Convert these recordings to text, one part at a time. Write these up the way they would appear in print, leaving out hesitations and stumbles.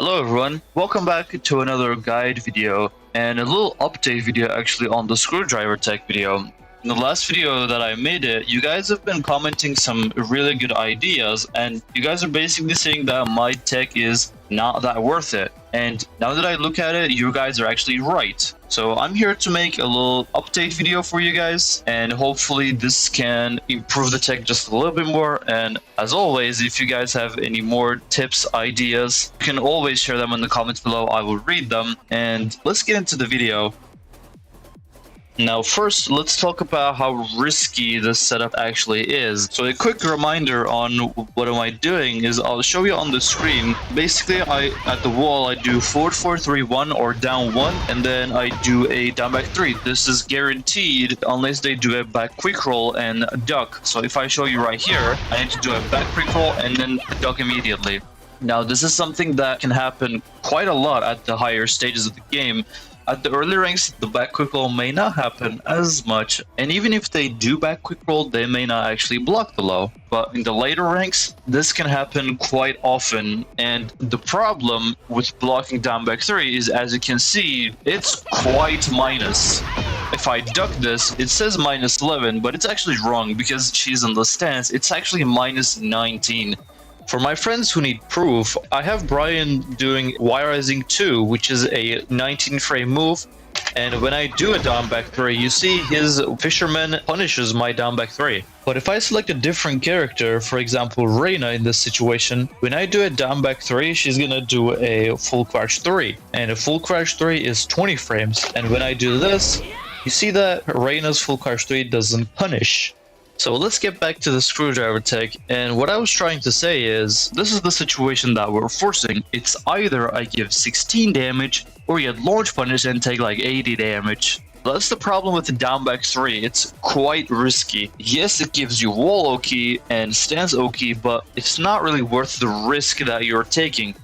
Hello everyone, welcome back to another guide video and a little update video actually on the screwdriver tech video. In the last video that I made you guys have been commenting some really good ideas and you guys are basically saying that my tech is not that worth it. And now that I look at it, you guys are actually right. So I'm here to make a little update video for you guys and hopefully this can improve the tech just a little bit more. And as always, if you guys have any more tips, ideas, you can always share them in the comments below. I will read them and let's get into the video. Now first, let's talk about how risky this setup actually is. So a quick reminder on what am I doing is I'll show you on the screen. Basically, at the wall, I do forward 4, 3, 1 or down 1, and then I do a down back 3. This is guaranteed unless they do a back quick roll and duck. So if I show you right here, I need to do a back quick roll and then duck immediately. Now this is something that can happen quite a lot at the higher stages of the game. At the early ranks, the back quick roll may not happen as much, and even if they do back quick roll, they may not actually block the low. But in the later ranks, this can happen quite often, and the problem with blocking down back 3 is, as you can see, it's quite minus. If I duck this, it says minus 11, but it's actually wrong because she's in the stance. It's actually minus 19. For my friends who need proof, I have Brian doing Y Rising 2, which is a 19 frame move. And when I do a down back 3, you see his fisherman punishes my down back 3. But if I select a different character, for example, Reina in this situation, when I do a down back 3, she's gonna do a full crouch 3. And a full crouch 3 is 20 frames. And when I do this, you see that Reina's full crouch 3 doesn't punish. So let's get back to the screwdriver tech, and what I was trying to say is, this is the situation that we're forcing. It's either I give 16 damage, or you get launch punish and take like 80 damage. That's the problem with the down back 3, it's quite risky. Yes, it gives you wall OK and stance OK, but it's not really worth the risk that you're taking.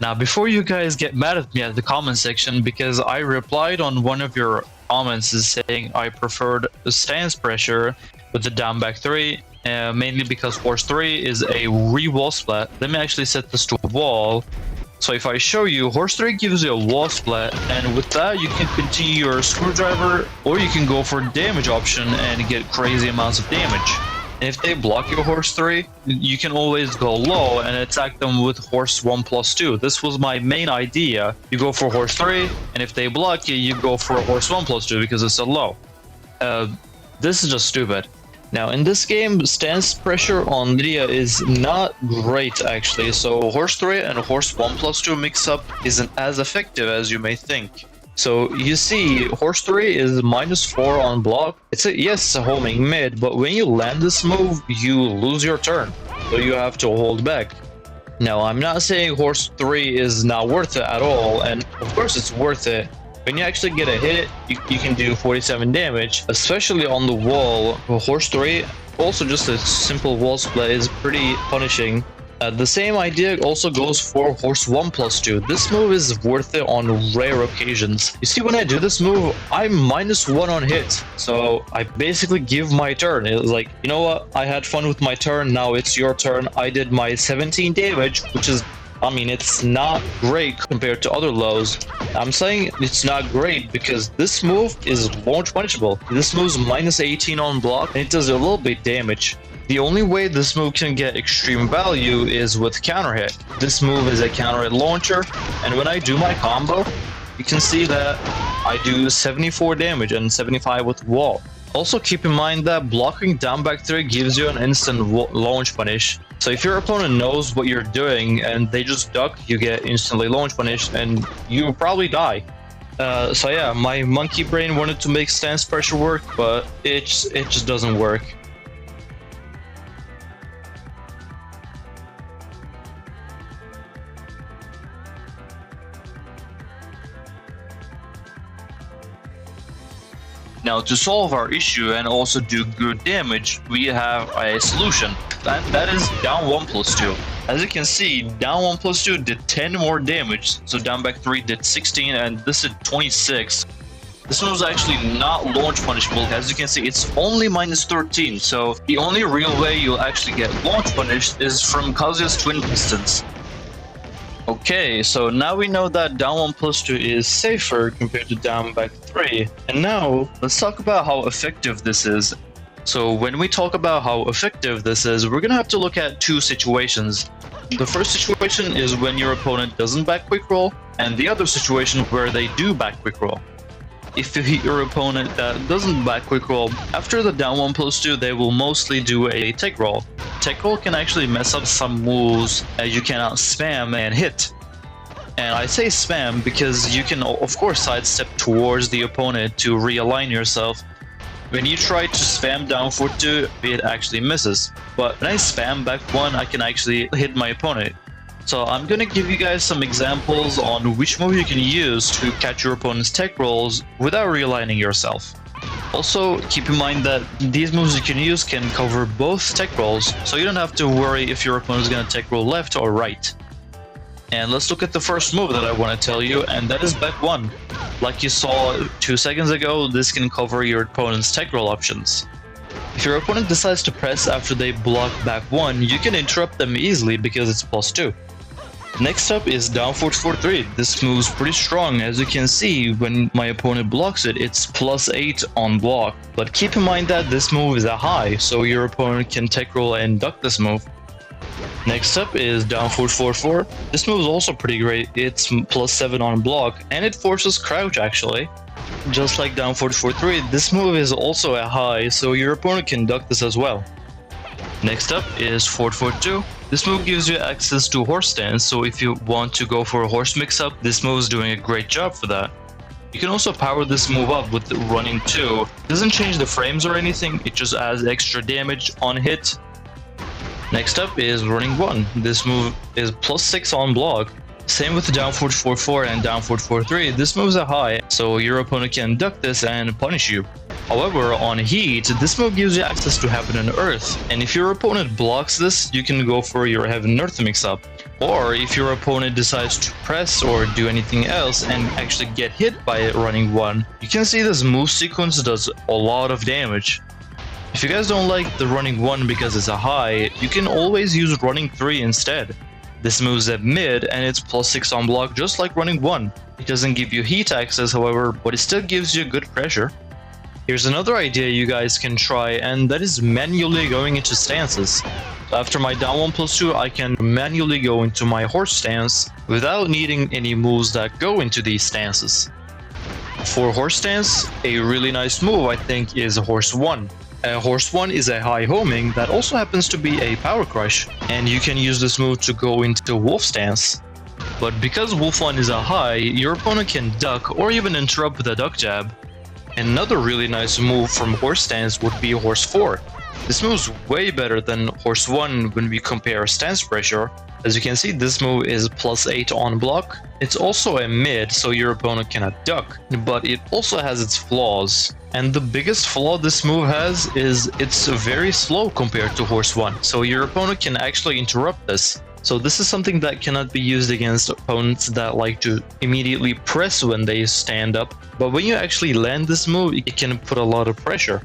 Now before you guys get mad at me at the comment section, because I replied on one of your comments is saying I preferred the stance pressure with the down back 3, mainly because horse 3 is a re-wall splat. Let me actually set this to a wall. So if I show you, horse 3 gives you a wall splat, and with that you can continue your screwdriver, or you can go for damage option and get crazy amounts of damage. And if they block your horse 3, you can always go low and attack them with horse 1+2. This was my main idea. You go for horse 3, and if they block you, you go for horse 1+2 because it's a low. This is just stupid. Now in this game, stance pressure on Lydia is not great actually, so horse 3 and horse 1+2 mix-up isn't as effective as you may think. So you see, horse 3 is -4 on block. It's a homing mid, but when you land this move, you lose your turn, so you have to hold back. Now I'm not saying horse 3 is not worth it at all, and of course it's worth it. When you actually get a hit, you can do 47 damage, especially on the wall. Horse 3, also just a simple wall split, is pretty punishing. The same idea also goes for horse 1+2. This move is worth it on rare occasions. You see, when I do this move, I'm -1 on hit, so I basically give my turn. It's like, you know what, I had fun with my turn, now it's your turn. I did my 17 damage, which is, I mean, it's not great compared to other lows. I'm saying it's not great because this move is launch punishable. This move's -18 on block and it does a little bit damage. The only way this move can get extreme value is with counter hit. This move is a counter hit launcher, and when I do my combo, you can see that I do 74 damage and 75 with wall. Also keep in mind that blocking down back 3 gives you an instant launch punish. So if your opponent knows what you're doing and they just duck, you get instantly launch punished and you probably die. So yeah, my monkey brain wanted to make stance pressure work, but it just doesn't work. Now to solve our issue and also do good damage, we have a solution. That is down 1+2. As you can see, down 1+2 did 10 more damage, so down back 3 did 16 and this did 26. This one was actually not launch punishable. As you can see, it's only -13, so the only real way you'll actually get launch punished is from Kazuya's twin pistons. Okay, so now we know that down 1 plus 2 is safer compared to down back 3. And now, let's talk about how effective this is. So when we talk about how effective this is, we're gonna have to look at two situations. The first situation is when your opponent doesn't back quick roll, and the other situation where they do back quick roll. If you hit your opponent that doesn't back quick roll, after the down 1 plus 2, they will mostly do a tech roll. Tech roll can actually mess up some moves that you cannot spam and hit. And I say spam because you can of course sidestep towards the opponent to realign yourself. When you try to spam down for 2, it actually misses. But when I spam back 1, I can actually hit my opponent. So I'm gonna give you guys some examples on which move you can use to catch your opponent's tech rolls without realigning yourself. Also, keep in mind that these moves you can use can cover both tech rolls, so you don't have to worry if your opponent is gonna tech roll left or right. And let's look at the first move that I want to tell you, and that is back 1. Like you saw 2 seconds ago, this can cover your opponent's tech roll options. If your opponent decides to press after they block back 1, you can interrupt them easily because it's +2. Next up is down forward 4-3. This move's pretty strong. As you can see, when my opponent blocks it, it's +8 on block. But keep in mind that this move is a high, so your opponent can tech roll and duck this move. Next up is down forward 4-4. This move is also pretty great. It's +7 on block, and it forces crouch actually. Just like down forward 4-3, this move is also a high, so your opponent can duck this as well. Next up is forward 4-2. This move gives you access to horse stance, so if you want to go for a horse mix-up, this move is doing a great job for that. You can also power this move up with running 2. It doesn't change the frames or anything, it just adds extra damage on hit. Next up is running 1. This move is +6 on block. Same with down forward 4-4 and down forward 4-3. This move is a high, so your opponent can duck this and punish you. However, on heat, this move gives you access to heaven and earth, and if your opponent blocks this, you can go for your heaven and earth mix-up. Or if your opponent decides to press or do anything else and actually get hit by it running 1, you can see this move sequence does a lot of damage. If you guys don't like the running 1 because it's a high, you can always use running 3 instead. This move's at mid and it's +6 on block just like running 1. It doesn't give you heat access however, but it still gives you good pressure. Here's another idea you guys can try, and that is manually going into stances. After my down 1 plus 2, I can manually go into my horse stance without needing any moves that go into these stances. For horse stance, a really nice move I think is horse 1. Horse 1 is a high homing that also happens to be a power crush, and you can use this move to go into wolf stance. But because wolf 1 is a high, your opponent can duck or even interrupt with a duck jab. Another really nice move from horse stance would be horse 4. This move is way better than horse 1 when we compare stance pressure. As you can see, this move is +8 on block. It's also a mid, so your opponent cannot duck, but it also has its flaws. And the biggest flaw this move has is it's very slow compared to horse 1, so your opponent can actually interrupt this. So this is something that cannot be used against opponents that like to immediately press when they stand up, but when you actually land this move, it can put a lot of pressure.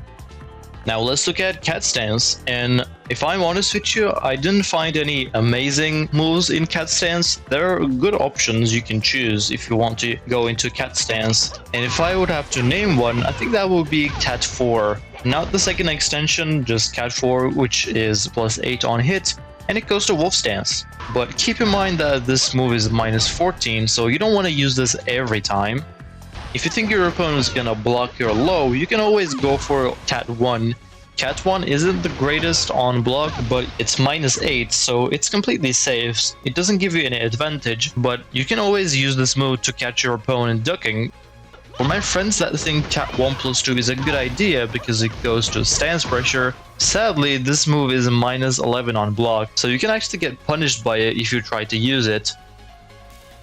Now let's look at cat stance, and if I'm honest with you, I didn't find any amazing moves in cat stance. There are good options you can choose if you want to go into cat stance, and if I would have to name one, I think that would be cat 4. Not the second extension, just cat 4, which is +8 on hit, and it goes to wolf stance. But keep in mind that this move is -14, so you don't want to use this every time. If you think your opponent is gonna block your low, you can always go for cat 1. Cat 1 isn't the greatest on block, but it's -8, so it's completely safe. It doesn't give you any advantage, but you can always use this move to catch your opponent ducking. For my friends that think cat 1 plus 2 is a good idea because it goes to stance pressure, sadly this move is -11 on block, so you can actually get punished by it if you try to use it.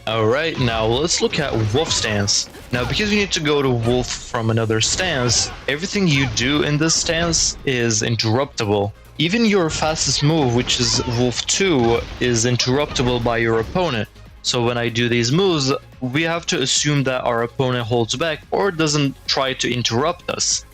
Alright, now let's look at wolf stance. Now because you need to go to wolf from another stance, everything you do in this stance is interruptible. Even your fastest move, which is wolf 2, is interruptible by your opponent. So when I do these moves, we have to assume that our opponent holds back or doesn't try to interrupt us.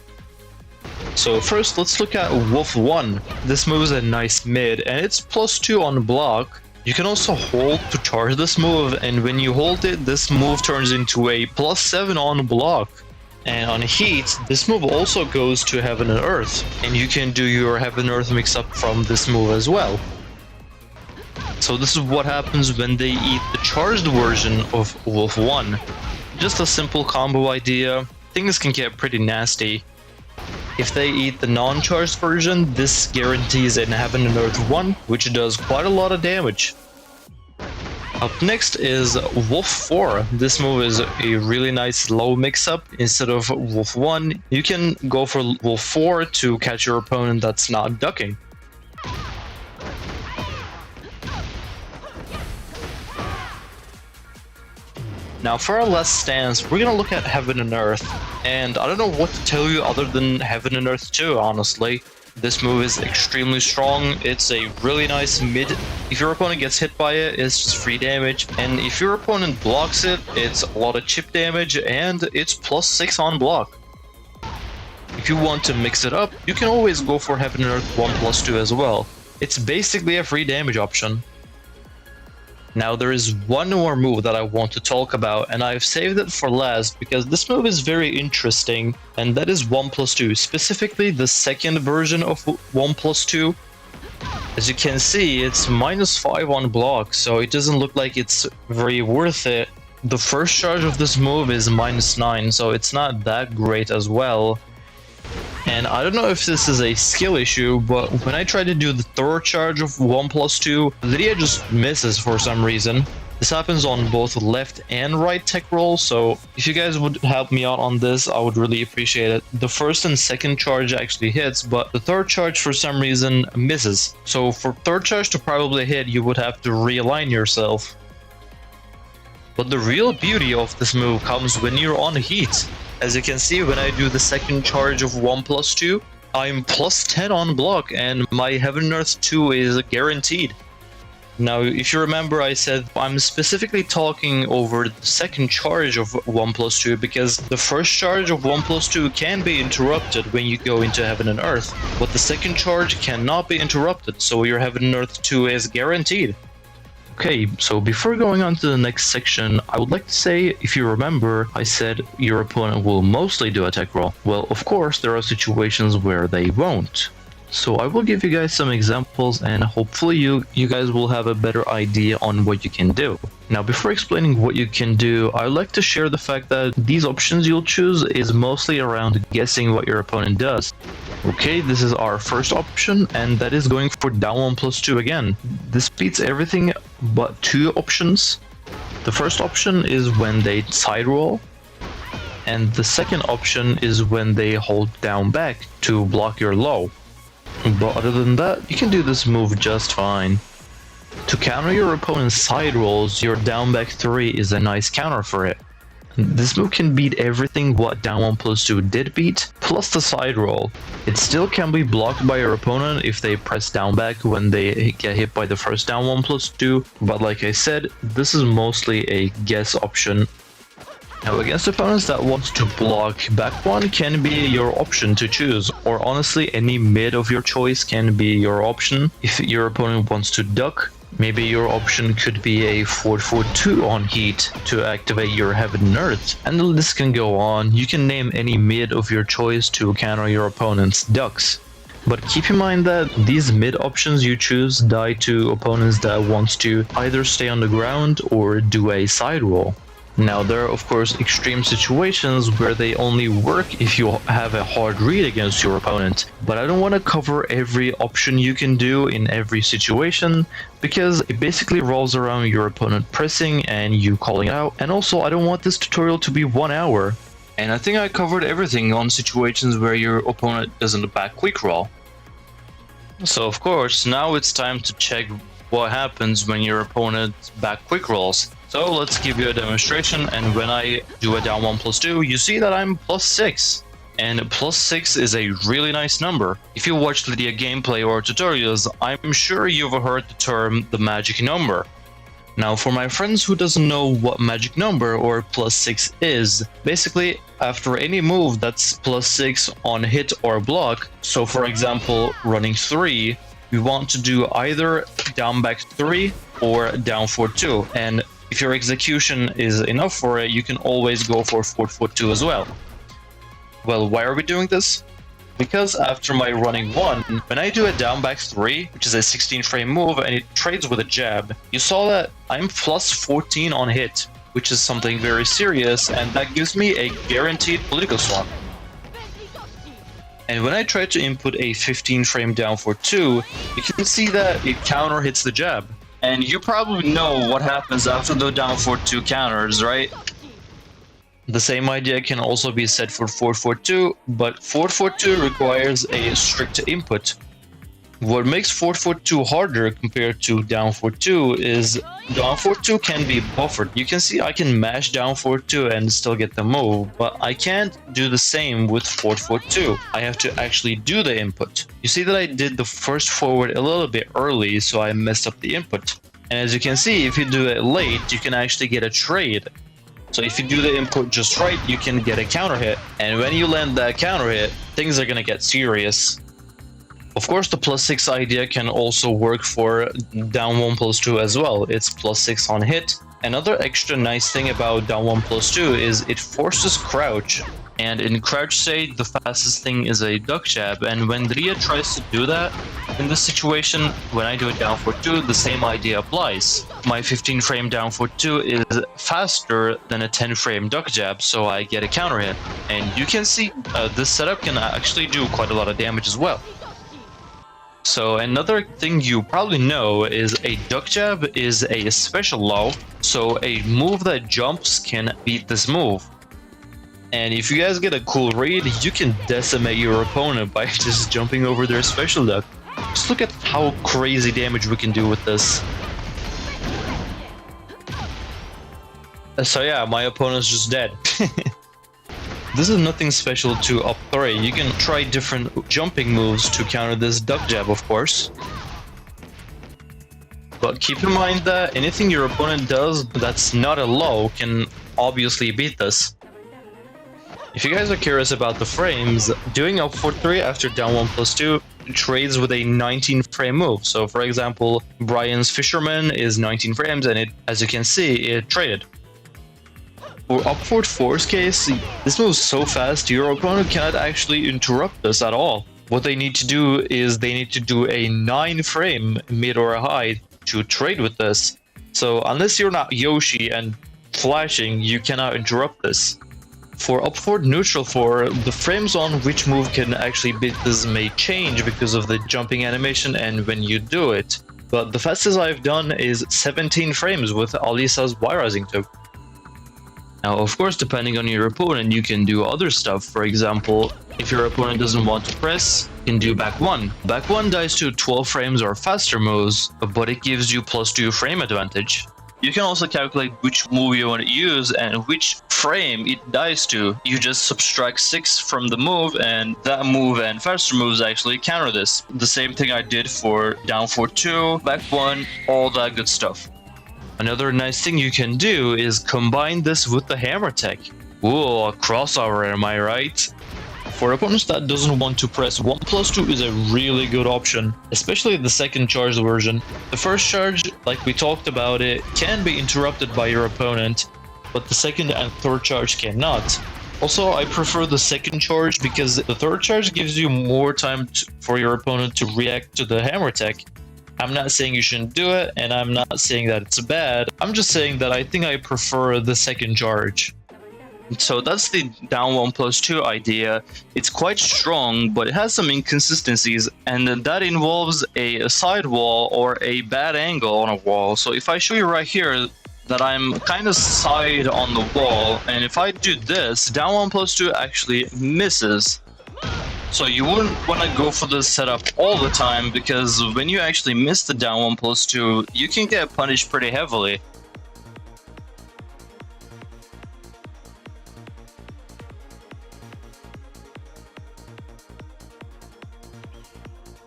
So first let's look at wolf 1. This move is a nice mid and it's +2 on block. You can also hold to charge this move, and when you hold it, this move turns into a +7 on block. And on heat, this move also goes to Heaven and Earth, and you can do your Heaven and Earth mix-up from this move as well. So this is what happens when they eat the charged version of Wolf 1. Just a simple combo idea. Things can get pretty nasty. If they eat the non-charged version, this guarantees an Heaven and Earth 1, which does quite a lot of damage. Up next is Wolf 4. This move is a really nice low mix-up. Instead of Wolf 1, you can go for Wolf 4 to catch your opponent that's not ducking. Now for our last stance, we're gonna look at Heaven and Earth, and I don't know what to tell you other than Heaven and Earth 2, honestly. This move is extremely strong. It's a really nice mid. If your opponent gets hit by it, it's just free damage, and if your opponent blocks it, it's a lot of chip damage, and it's +6 on block. If you want to mix it up, you can always go for Heaven and Earth 1+2 as well. It's basically a free damage option. Now there is one more move that I want to talk about, and I've saved it for last because this move is very interesting, and that is 1+2, specifically the second version of 1+2. As you can see, it's -5 on block, so it doesn't look like it's very worth it. The first charge of this move is -9, so it's not that great as well. And I don't know if this is a skill issue, but when I try to do the third charge of 1+2, Lydia just misses for some reason. This happens on both left and right tech rolls, so if you guys would help me out on this, I would really appreciate it. The first and second charge actually hits, but the third charge for some reason misses. So for third charge to probably hit, you would have to realign yourself. But the real beauty of this move comes when you're on heat. As you can see, when I do the second charge of 1+2, I'm +10 on block, and my Heaven and Earth 2 is guaranteed. Now, if you remember, I said I'm specifically talking over the second charge of 1+2 because the first charge of 1+2 can be interrupted when you go into Heaven and Earth, but the second charge cannot be interrupted, so your Heaven and Earth 2 is guaranteed. Okay, so before going on to the next section, I would like to say, if you remember, I said your opponent will mostly do a tech roll. Well, of course, there are situations where they won't. So I will give you guys some examples, and hopefully you guys will have a better idea on what you can do. Now, before explaining what you can do, I'd like to share the fact that these options you'll choose is mostly around guessing what your opponent does. Okay, this is our first option, and that is going for down 1+2 again. This beats everything but two options. The first option is when they side roll, and the second option is when they hold down back to block your low. But other than that, you can do this move just fine. To counter your opponent's side rolls, your down back 3 is a nice counter for it. This move can beat everything what down 1+2 did beat, plus the side roll. It still can be blocked by your opponent if they press down back when they get hit by the first down 1+2, but like I said, this is mostly a guess option. Now, against opponents that want to block, back 1 can be your option to choose, or honestly any mid of your choice can be your option. If your opponent wants to duck, maybe your option could be a 4-4-2 on heat to activate your Heaven and Earth, and the list can go on. You can name any mid of your choice to counter your opponent's ducks. But keep in mind that these mid options you choose die to opponents that wants to either stay on the ground or do a side roll. Now, there are of course extreme situations where they only work if you have a hard read against your opponent, but I don't want to cover every option you can do in every situation because it basically revolves around your opponent pressing and you calling out, and also I don't want this tutorial to be 1 hour. And I think I covered everything on situations where your opponent doesn't back quick roll. So of course, now it's time to check what happens when your opponent back quick rolls. So let's give you a demonstration, and when I do a down 1+2, you see that I'm +6. And +6 is a really nice number. If you watched Lydia gameplay or tutorials, I'm sure you've heard the term the magic number. Now, for my friends who doesn't know what magic number or +6 is, basically after any move that's +6 on hit or block, so for example running 3, we want to do either down back 3 or down forward 2. And if your execution is enough for it, you can always go for forward 2 as well. Well, why are we doing this? Because after my running 1, when I do a down back 3, which is a 16 frame move and it trades with a jab, you saw that I'm plus 14 on hit, which is something very serious, and that gives me a guaranteed political swap. And when I try to input a 15 frame down for 2, you can see that it counter hits the jab. And you probably know what happens after the down for 2 counters, right? The same idea can also be said for forward 2, but forward 2 requires a strict input. What makes forward 2 harder compared to down forward 2 is down forward 2 can be buffered. You can see I can mash down forward 2 and still get the move, but I can't do the same with forward 2. I have to actually do the input. You see that I did the first forward a little bit early, so I messed up the input. And as you can see, if you do it late, you can actually get a trade. So if you do the input just right, you can get a counter hit. And when you land that counter hit, things are gonna get serious. Of course, the +6 idea can also work for down 1 + 2 as well. It's +6 on hit. Another extra nice thing about down 1 + 2 is it forces crouch. And in crouch state, the fastest thing is a duck jab. And when lidia tries to do that, in this situation, when I do it down for 2, the same idea applies. My 15 frame down for 2 is faster than a 10 frame duck jab, so I get a counter hit. And you can see this setup can actually do quite a lot of damage as well. So another thing you probably know is a duck jab is a special low, so a move that jumps can beat this move. And if you guys get a cool read, you can decimate your opponent by just jumping over their special duck. Just look at how crazy damage we can do with this. So yeah, my opponent's just dead. This is nothing special to up 3. You can try different jumping moves to counter this duck jab, of course. But keep in mind that anything your opponent does that's not a low can obviously beat this. If you guys are curious about the frames, doing up 4-3 after down 1 + 2 trades with a 19 frame move. So for example, Brian's Fisherman is 19 frames and it, as you can see, it traded. For up 4's case, this moves so fast your opponent cannot actually interrupt this at all. What they need to do is they need to do a 9 frame mid or a high to trade with this. So unless you're not Yoshi and flashing, you cannot interrupt this. For up 4 neutral 4, the frames on which move can actually beat this may change because of the jumping animation and when you do it. But the fastest I've done is 17 frames with Alisa's Y-Rising too. Now, of course, depending on your opponent, you can do other stuff. For example, if your opponent doesn't want to press, you can do back 1. Back 1 dies to 12 frames or faster moves, but it gives you +2 frame advantage. You can also calculate which move you want to use and which frame it dies to. You just subtract 6 from the move, and that move and faster moves actually counter this. The same thing I did for down 4-2, back 1, all that good stuff. Another nice thing you can do is combine this with the hammer tech. Ooh, a crossover, am I right? For opponents that doesn't want to press, 1 + 2 is a really good option, especially the second charge version. The first charge, like we talked about it, can be interrupted by your opponent, but the second and third charge cannot. Also, I prefer the second charge because the third charge gives you more time for your opponent to react to the hammer tech. I'm not saying you shouldn't do it, and I'm not saying that it's bad. I'm just saying that I think I prefer the second charge. So that's the down 1 + 2 idea. It's quite strong, but it has some inconsistencies, and that involves a side wall or a bad angle on a wall. So if I show you right here that I'm kind of side on the wall, and if I do this, down 1 + 2 actually misses. So you wouldn't want to go for this setup all the time, because when you actually miss the down 1 + 2, you can get punished pretty heavily.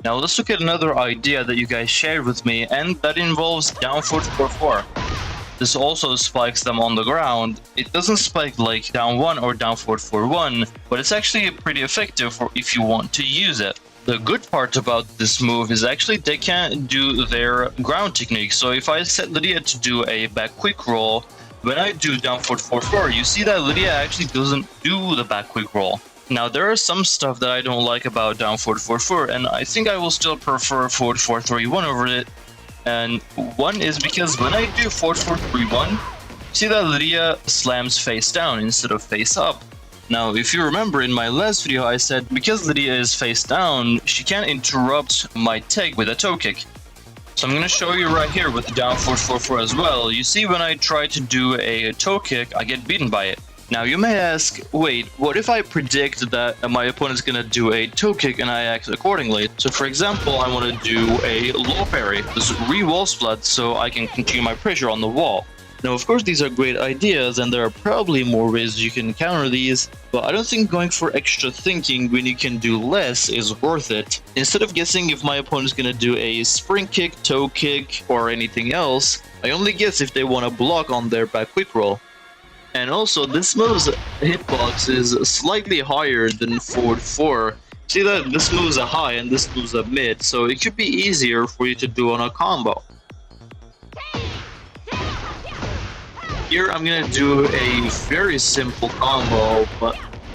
Now let's look at another idea that you guys shared with me, and that involves down 4-4-4. This also spikes them on the ground. It doesn't spike like down 1 or down 4-4-1, but it's actually pretty effective if you want to use it. The good part about this move is actually they can't do their ground technique. So if I set Lydia to do a back quick roll, when I do down forward 4-4, you see that Lydia actually doesn't do the back quick roll. Now, there are some stuff that I don't like about down forward 4-4, and I think I will still prefer forward 4-3-1 over it. And one is because when I do forward 4-3-1, see that Lydia slams face down instead of face up. Now, if you remember in my last video, I said because Lydia is face down, she can't interrupt my tech with a toe kick. So I'm going to show you right here with the down forward 4-4 as well. You see when I try to do a toe kick, I get beaten by it. Now, you may ask, wait, what if I predict that my opponent's going to do a toe kick and I act accordingly? So, for example, I want to do a low parry, this re-wall splat, so I can continue my pressure on the wall. Now, of course, these are great ideas, and there are probably more ways you can counter these, but I don't think going for extra thinking when you can do less is worth it. Instead of guessing if my opponent's gonna do a spring kick, toe kick, or anything else, I only guess if they want to block on their back quick roll. And also, this move's hitbox is slightly higher than forward 4. See that this move's a high and this move's a mid, so it could be easier for you to do on a combo. Here I'm gonna do a very simple combo,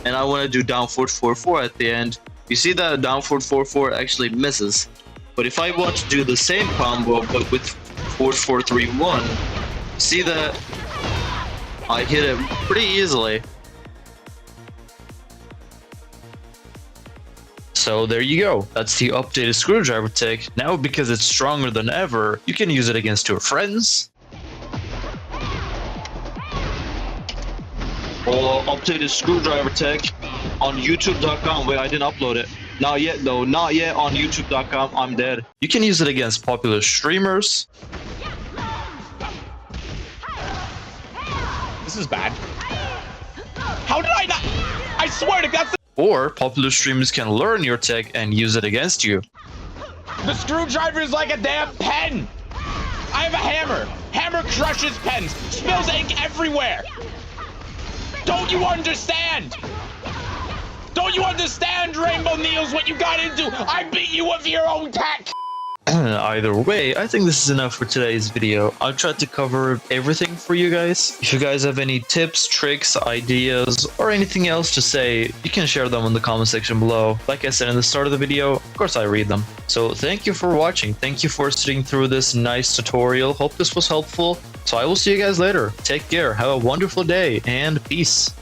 and I want to do down forward 4-4 at the end. You see that down forward 4-4 actually misses. But if I want to do the same combo but with forward 4-3-1, see that I hit it pretty easily. So there you go. That's the updated screwdriver tech. Now, because it's stronger than ever, you can use it against your friends. Or updated screwdriver tech on youtube.com. Wait, I didn't upload it. Not yet though, not yet on youtube.com. I'm dead. You can use it against popular streamers. This is bad. How did I not? I swear to God. Or popular streamers can learn your tech and use it against you. The screwdriver is like a damn pen. I have a hammer. Hammer crushes pens. Spills ink everywhere. Don't you understand? Don't you understand, Rainbow Neils, what you got into? I beat you with your own tech! Either way, I think this is enough for today's video. I'll try to cover everything for you guys. If you guys have any tips, tricks, ideas, or anything else to say, you can share them in the comment section below. Like I said in the start of the video, of course I read them. So thank you for watching. Thank you for sitting through this nice tutorial. Hope this was helpful. So I will see you guys later. Take care, have a wonderful day, and peace.